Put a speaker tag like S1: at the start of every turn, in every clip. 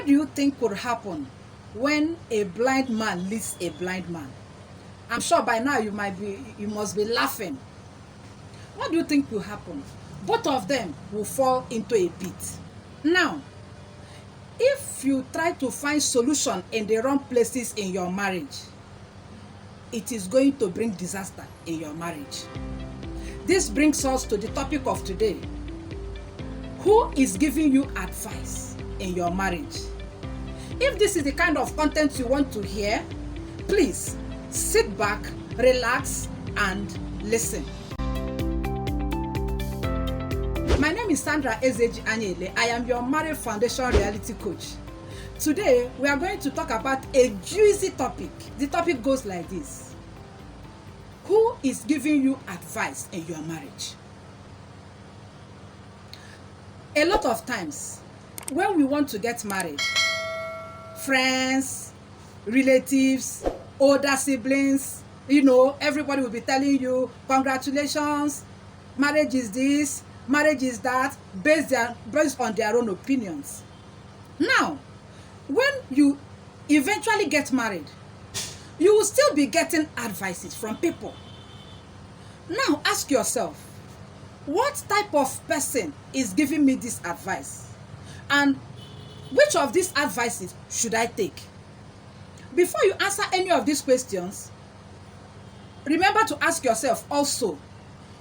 S1: What do you think could happen when a blind man leads a blind man? I'm sure by now you must be laughing. What do you think will happen? Both of them will fall into a pit. Now, if you try to find solution in the wrong places in your marriage, it is going to bring disaster in your marriage. This brings us to the topic of today. Who is giving you advice in your marriage? If this is the kind of content you want to hear, please sit back, relax, and listen. My name is Sandra Ezeji Anyele. I am your Marriage Foundation reality coach. Today, we are going to talk about a juicy topic. The topic goes like this. Who is giving you advice in your marriage? A lot of times, when we want to get married, friends, relatives, older siblings, everybody will be telling you, congratulations, marriage is this, marriage is that, based on their own opinions. Now, when you eventually get married, you will still be getting advices from people. Now, ask yourself, what type of person is giving me this advice? And which of these advices should I take? Before you answer any of these questions, remember to ask yourself also,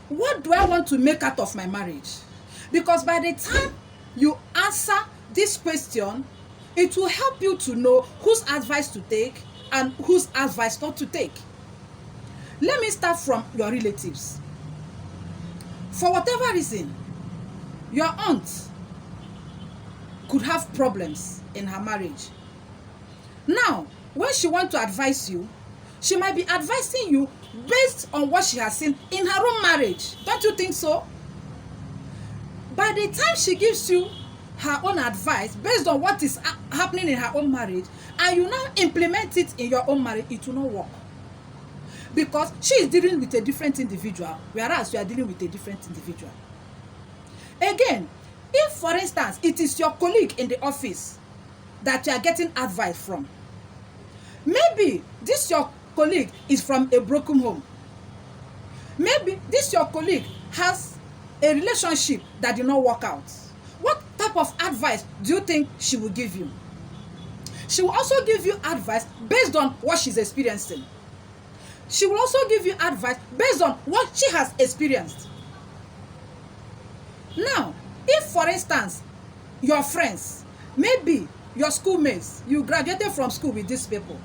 S1: what do I want to make out of my marriage? Because by the time you answer this question, it will help you to know whose advice to take and whose advice not to take. Let me start from your relatives. For whatever reason, your aunt could have problems in her marriage. Now, when she wants to advise you, she might be advising you based on what she has seen in her own marriage. Don't you think so? By the time she gives you her own advice based on what is happening in her own marriage, and you now implement it in your own marriage, it will not work. Because she is dealing with a different individual, whereas you are dealing with a different individual. Again, if, for instance, it is your colleague in the office that you are getting advice from, maybe this your colleague is from a broken home. Maybe this your colleague has a relationship that did not work out. What type of advice do you think she will give you? She will also give you advice based on what she's experiencing. She will also give you advice based on what she has experienced. Now, if, for instance, your friends, maybe your schoolmates, you graduated from school with these people,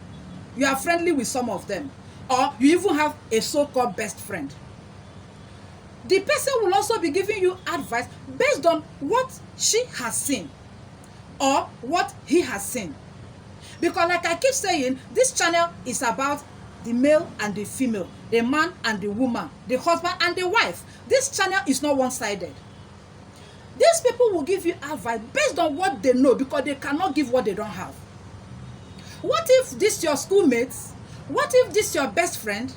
S1: you are friendly with some of them, or you even have a so-called best friend, the person will also be giving you advice based on what she has seen or what he has seen. Because like I keep saying, this channel is about the male and the female, the man and the woman, the husband and the wife. This channel is not one-sided. These people will give you advice based on what they know, because they cannot give what they don't have. What if this your schoolmates, what if this your best friend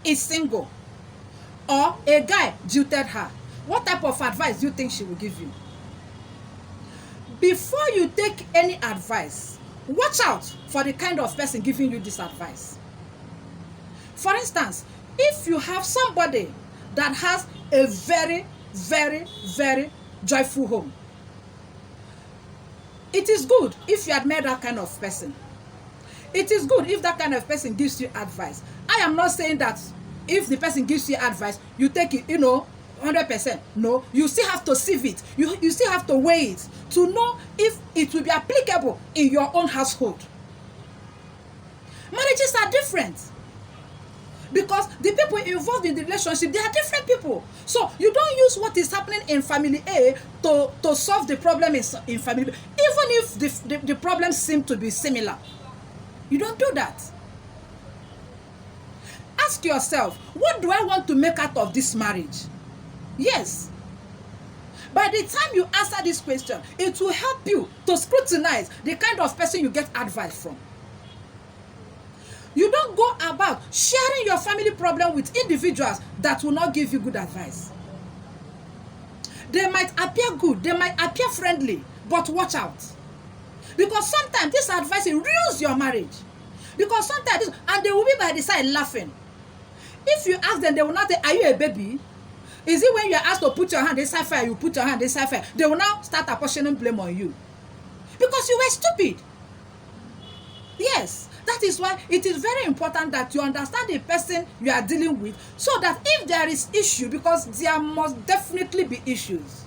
S1: is single, or a guy jilted her? What type of advice do you think she will give you? Before you take any advice, watch out for the kind of person giving you this advice. For instance, if you have somebody that has a very, very, very joyful home, it is good if you admire that kind of person. It is good if that kind of person gives you advice. I am not saying that if the person gives you advice, you take it, 100%. No, you still have to sieve it. You still have to weigh it to know if it will be applicable in your own household. Marriages are different, because the people involved in the relationship, they are different people. So you don't use what is happening in family A to solve the problem in family B, even if the problems seem to be similar. You don't do that. Ask yourself, what do I want to make out of this marriage? Yes. By the time you answer this question, it will help you to scrutinize the kind of person you get advice from. You don't go about sharing your family problem with individuals that will not give you good advice. They might appear good, they might appear friendly, but watch out. Because sometimes this advice ruins your marriage. Because sometimes and they will be by the side laughing. If you ask them, they will not say, are you a baby? Is it when you are asked to put your hand inside fire, you put your hand inside fire? They will now start apportioning blame on you. Because you were stupid. Yes, that is why it is very important that you understand the person you are dealing with, so that if there is issue, because there must definitely be issues.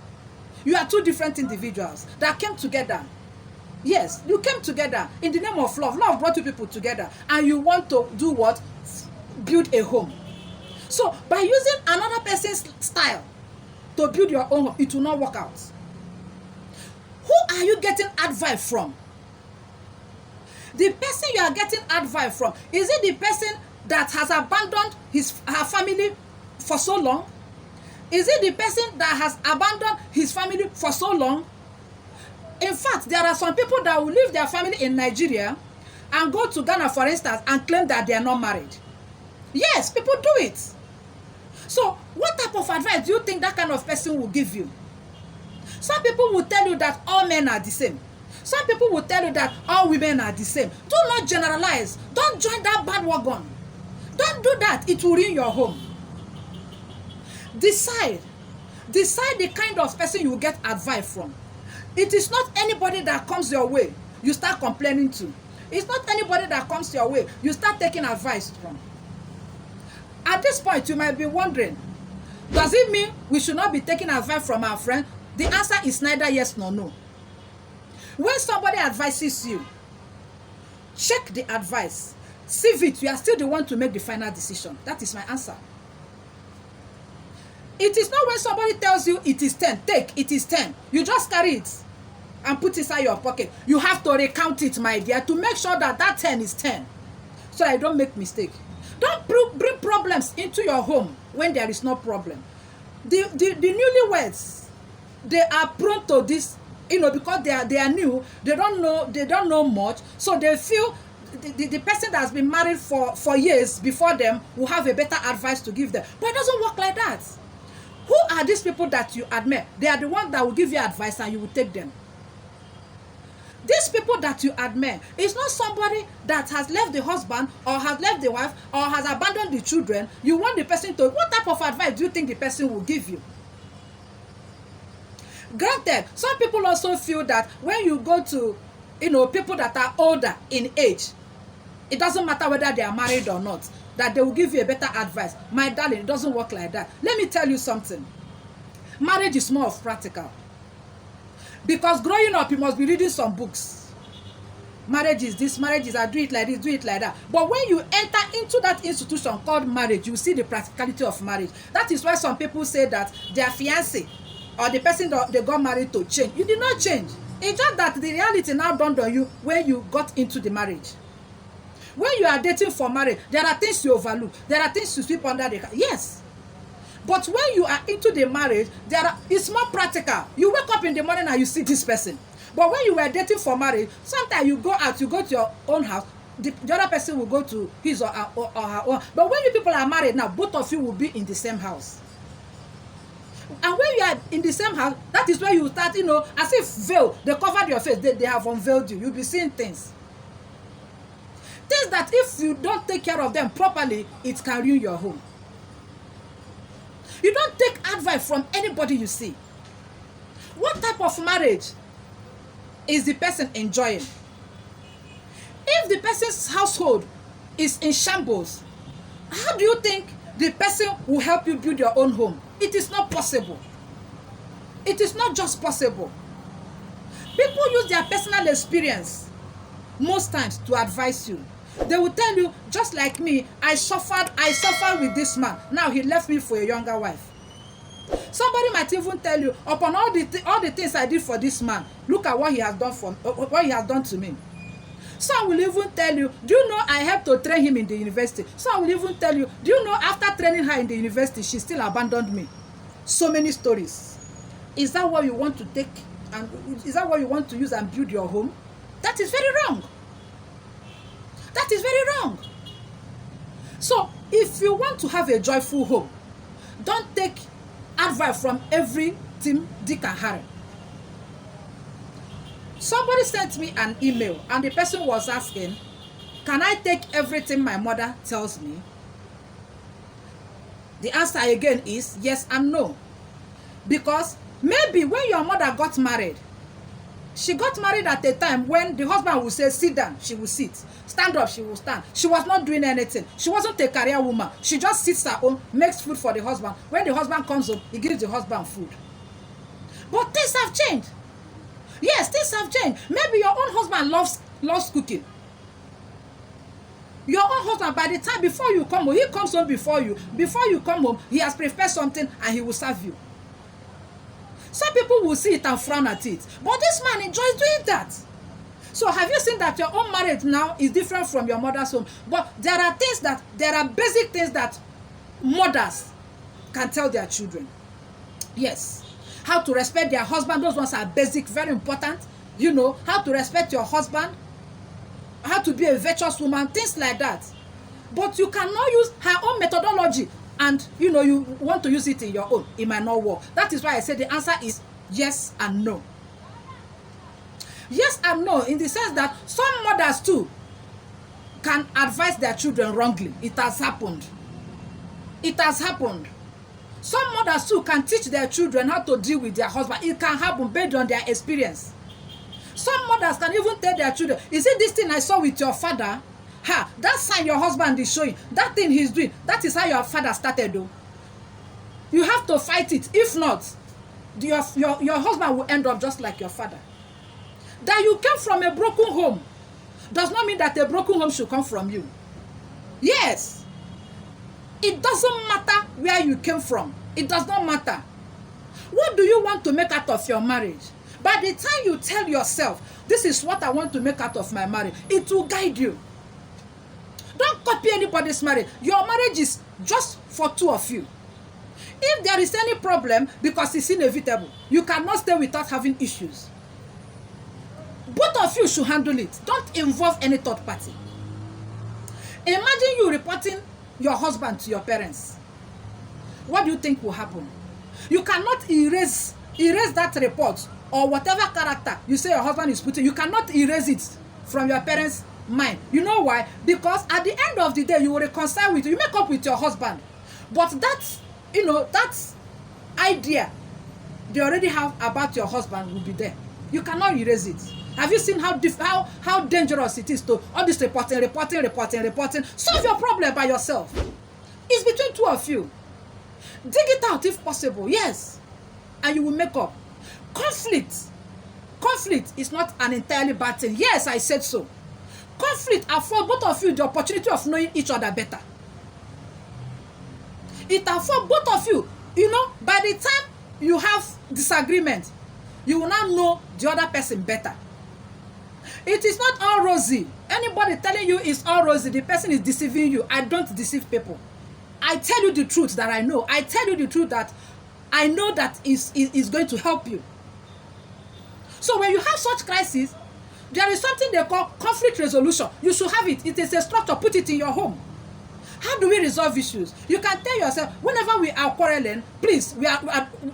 S1: You are two different individuals that came together. Yes, you came together in the name of love. Love brought two people together, and you want to do what? Build a home. So by using another person's style to build your own home, it will not work out. Who are you getting advice from? The person you are getting advice from, is it the person that has abandoned her family for so long? Is it the person that has abandoned his family for so long? In fact, there are some people that will leave their family in Nigeria and go to Ghana, for instance, and claim that they are not married. Yes, people do it. So, what type of advice do you think that kind of person will give you? Some people will tell you that all men are the same. Some people will tell you that all women are the same. Do not generalize. Don't join that bandwagon. Don't do that. It will ruin your home. Decide the kind of person you will get advice from. It is not anybody that comes your way you start complaining to. It's not anybody that comes your way you start taking advice from. At this point, you might be wondering, does it mean we should not be taking advice from our friend? The answer is neither yes nor no. When somebody advises you, check the advice. See it, you are still the one to make the final decision. That is my answer. It is not when somebody tells you it is 10, take, it is 10. You just carry it and put it inside your pocket. You have to recount it, my dear, to make sure that that 10 is 10. So that you don't make mistake. Don't bring problems into your home when there is no problem. The newlyweds, they are prone to this, because they are new, they don't know much, so they feel the person that has been married for years before them will have a better advice to give them. But it doesn't work like that. Who are these people that you admire? They are the ones that will give you advice and you will take them. These people that you admire is not somebody that has left the husband or has left the wife or has abandoned the children. You want the person to, what type of advice do you think the person will give you? Granted, some people also feel that when you go to, people that are older in age, it doesn't matter whether they are married or not, that they will give you a better advice. My darling, it doesn't work like that. Let me tell you something. Marriage is more of practical. Because growing up, you must be reading some books. Marriage is this, marriage is that, do it like this, do it like that. But when you enter into that institution called marriage, you see the practicality of marriage. That is why some people say that their fiancé or the person that they got married to change. You did not change. It's just that the reality now dawned on you when you got into the marriage. When you are dating for marriage, there are things you overlook. There are things you sweep under the... Yes. But when you are into the marriage, it's more practical. You wake up in the morning and you see this person. But when you were dating for marriage, sometimes you go out, you go to your own house, the other person will go to his or her own. But when you people are married now, both of you will be in the same house. And when you are in the same house, that is where you start, as if veil, they covered your face, they have unveiled you. You'll be seeing things. Things that if you don't take care of them properly, it can ruin your home. You don't take advice from anybody you see. What type of marriage is the person enjoying? If the person's household is in shambles, how do you think the person will help you build your own home? It is not possible. It is not just possible. People use their personal experience most times to advise you. They will tell you, just like me, I suffered with this man. Now he left me for a younger wife. Somebody might even tell you, upon all the things I did for this man, look at what he has done to me. Some will even tell you, do you know I helped to train him in the university? Some will even tell you, do you know after training her in the university, she still abandoned me? So many stories. Is that what you want to take? And is that what you want to use and build your home? That is very wrong. That is very wrong. So, if you want to have a joyful home, don't take advice from every Tim, Dick, and Harry. Somebody sent me an email and the person was asking, can I take everything my mother tells me? The answer again is yes and no. Because maybe when your mother got married, she got married at a time when the husband would say, sit down, she will sit. Stand up, she will stand. She was not doing anything. She wasn't a career woman. She just sits at home, makes food for the husband. When the husband comes home, he gives the husband food. But things have changed. Yes, things have changed. Maybe your own husband loves cooking. Your own husband, by the time before you come home, he comes home before you. Before you come home, he has prepared something and he will serve you. Some people will see it and frown at it. But this man enjoys doing that. So have you seen that your own marriage now is different from your mother's home? But there are basic things that mothers can tell their children. Yes. How to respect their husband. Those ones are basic, very important. You know, how to respect your husband. How to be a virtuous woman. Things like that. But you cannot use her own methodology and, you know, you want to use it in your own. It might not work. That is why I said the answer is yes and no. Yes and no in the sense that some mothers too can advise their children wrongly. It has happened. It has happened. Some mothers too can teach their children how to deal with their husband. It can happen based on their experience. Some mothers can even tell their children, is it this thing I saw with your father? That sign your husband is showing, that thing he's doing, that is how your father started though. You have to fight it. If not, your husband will end up just like your father. That you came from a broken home does not mean that a broken home should come from you. Yes. It doesn't matter where you came from. It does not matter. What do you want to make out of your marriage? By the time you tell yourself, this is what I want to make out of my marriage, it will guide you. Don't copy anybody's marriage. Your marriage is just for two of you. If there is any problem, because it's inevitable, you cannot stay without having issues. Both of you should handle it. Don't involve any third party. Imagine you reporting your husband to your parents. What do you think will happen? You cannot erase that report or whatever character you say your husband is putting. You cannot erase it from your parents' mind. You know why? Because at the end of the day, you will reconcile with you make up with your husband. But that idea they already have about your husband will be there. You cannot erase it. Have you seen how dangerous it is to all this reporting? Solve your problem by yourself. It's between two of you. Dig it out if possible, yes. And you will make up. Conflict is not an entirely bad thing. Yes, I said so. Conflict affords both of you the opportunity of knowing each other better. It affords both of you, by the time you have disagreement, you will now know the other person better. It is not all rosy. Anybody telling you it's all rosy, the person is deceiving you. I don't deceive people. I tell you the truth that I know. I tell you the truth that I know that is going to help you. So when you have such crisis, there is something they call conflict resolution. You should have it. It is a structure. Put it in your home. How do we resolve issues? You can tell yourself, whenever we are quarreling, please,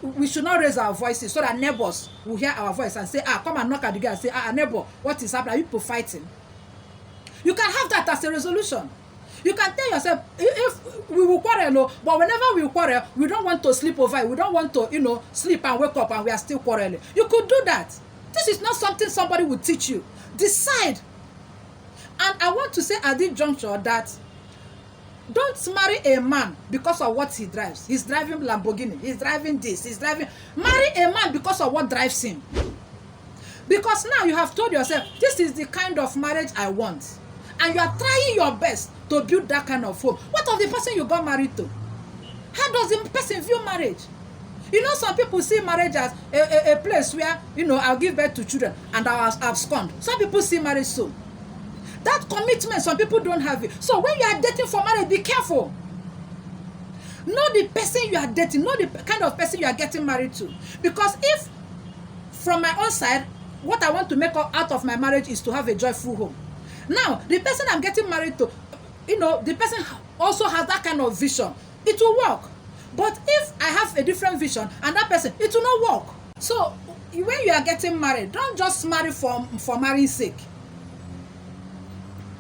S1: we should not raise our voices so that neighbors will hear our voice and say, come and knock at the door and say, neighbor, what is happening? Are you people fighting? You can have that as a resolution. You can tell yourself, if we will quarrel, but whenever we quarrel, we don't want to sleep over. We don't want to, sleep and wake up and we are still quarreling. You could do that. This is not something somebody would teach you. Decide. And I want to say at this juncture that don't marry a man because of what he drives. He's driving Lamborghini. He's driving this. Marry a man because of what drives him. Because now you have told yourself, this is the kind of marriage I want. And you are trying your best to build that kind of home. What of the person you got married to? How does the person view marriage? Some people see marriage as a place where, I'll give birth to children and I'll abscond. Some people see marriage so. That commitment, some people don't have it. So when you are dating for marriage, be careful. Know the person you are dating. Know the kind of person you are getting married to. Because if, from my own side, what I want to make out of my marriage is to have a joyful home. Now, the person I'm getting married to, the person also has that kind of vision. It will work. But if I have a different vision and that person, it will not work. So, when you are getting married, don't just marry for marrying sake.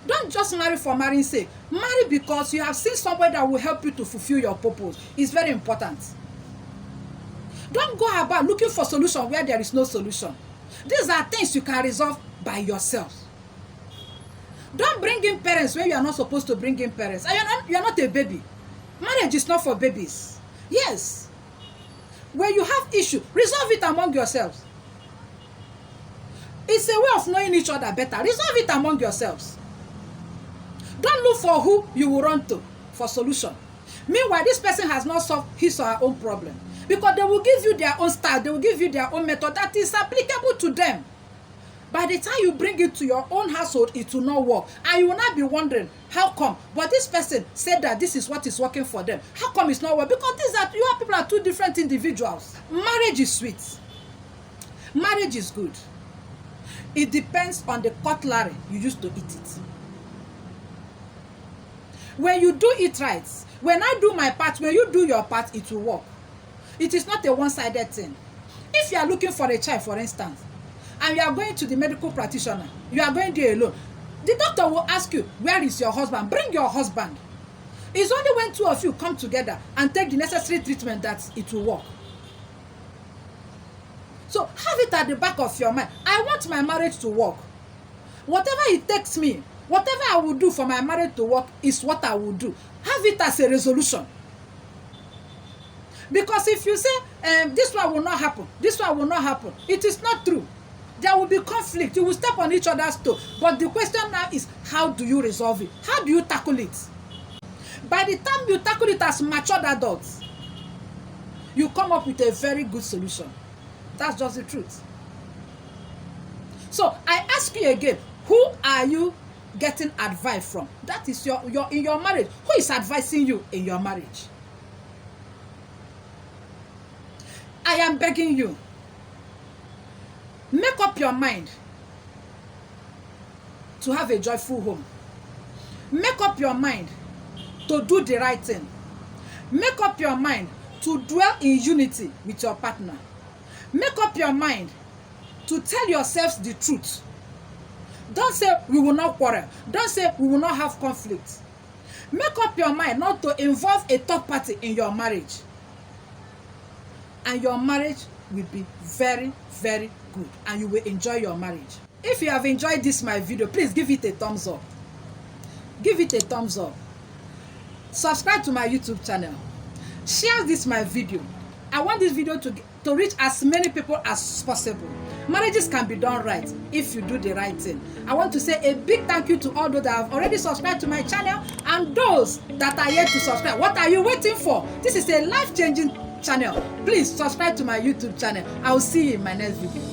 S1: Don't just marry for marrying sake. Marry because you have seen somebody that will help you to fulfill your purpose. It's very important. Don't go about looking for solution where there is no solution. These are things you can resolve by yourself. Don't bring in parents where you are not supposed to bring in parents. And you are not a baby. Marriage is not for babies. Yes. When you have issue, resolve it among yourselves. It's a way of knowing each other better. Resolve it among yourselves. Don't look for who you will run to for solution. Meanwhile, this person has not solved his or her own problem. Because they will give you their own style. They will give you their own method that is applicable to them. By the time you bring it to your own household, it will not work. And you will not be wondering, how come? But this person said that this is what is working for them. How come it's not working? Because people are two different individuals. Marriage is sweet. Marriage is good. It depends on the cutlery you use to eat it. When you do it right, when I do my part, when you do your part, it will work. It is not a one-sided thing. If you are looking for a child, for instance, and you are going to the medical practitioner, you are going there alone, the doctor will ask you, where is your husband? Bring your husband. It's only when two of you come together and take the necessary treatment that it will work. So have it at the back of your mind. I want my marriage to work. Whatever it takes me, whatever I will do for my marriage to work is what I will do. Have it as a resolution. Because if you say, this one will not happen, this one will not happen, it is not true. There will be conflict. You will step on each other's toe. But the question now is, how do you resolve it? How do you tackle it? By the time you tackle it as matured adults, you come up with a very good solution. That's just the truth. So I ask you again, who are you getting advice from? That is in your marriage. Who is advising you in your marriage? I am begging you, make up your mind to have a joyful home. Make up your mind to do the right thing. Make up your mind to dwell in unity with your partner. Make up your mind to tell yourselves the truth. Don't say we will not quarrel. Don't say we will not have conflict. Make up your mind not to involve a third party in your marriage. And your marriage will be very, very good. And you will enjoy your marriage. If you have enjoyed this my video, please give it a thumbs up. Give it a thumbs up. Subscribe to my YouTube channel. Share this my video. I want this video to reach as many people as possible. Marriages can be done right if you do the right thing. I want to say a big thank you to all those that have already subscribed to my channel and those that are yet to subscribe. What are you waiting for? This is a life-changing channel. Please subscribe to my YouTube channel. I will see you in my next video.